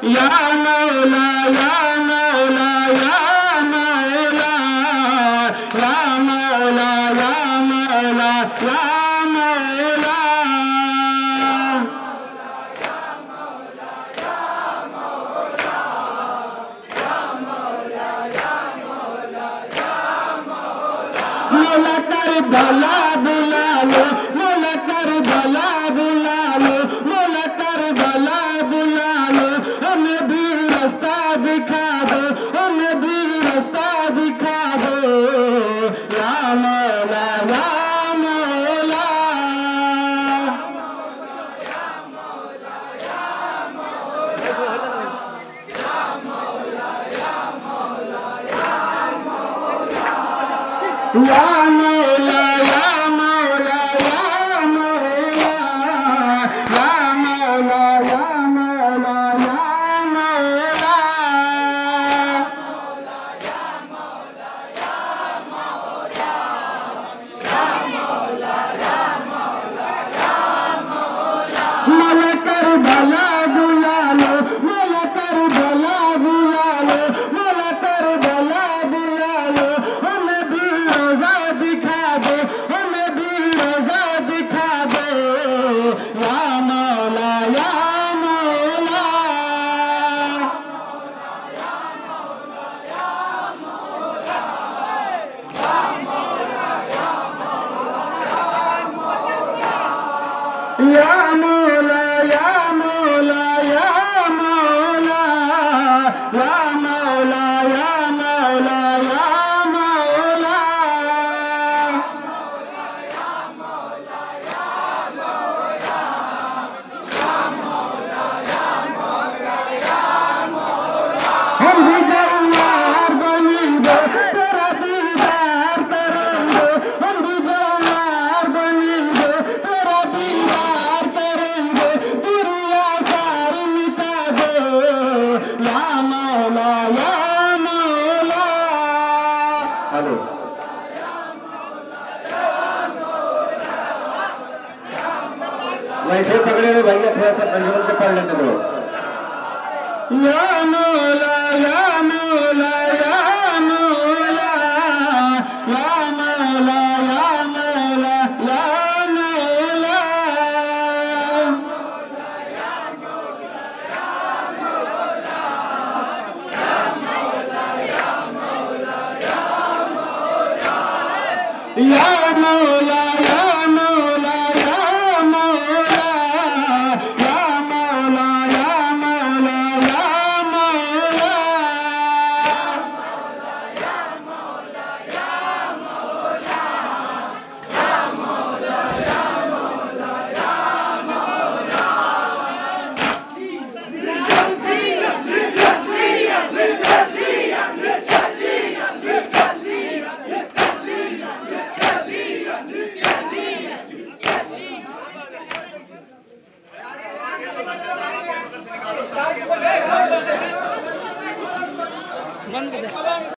या मौला या मौला या मौला या मौला या मौला या मौला मौला कर भला बुला लो मौला कर भला बुला लो मौला कर भला बुला लो हमें भी रास्ता दिखा दो हमें भी रास्ता दिखा दो या मौला या मौला या मौला या मौला या मौला या मौला या मौला या मौला मौला कर भला बुला लो मौला कर भला बुला लो मौला कर भला बुला लो हमें भी रोजा दिखा दो हमें भी रोजा दिखा दो या मौला या मौला या मौला या मौला या मौला या मौला या मौला या मौला हम भी जवार बनेंगे तेरा दीदार करेंगे हम भी जवार बनेंगे तेरा दीदार करेंगे दुनिया सारी मिटा दो या मौला या मौला हेलो वैसे पकड़े हुए भैया थोड़ा सा कंट्रोल से पढ़ लेते दो या मौला या मौला या मौला या मौला या मौला या मौला या मौला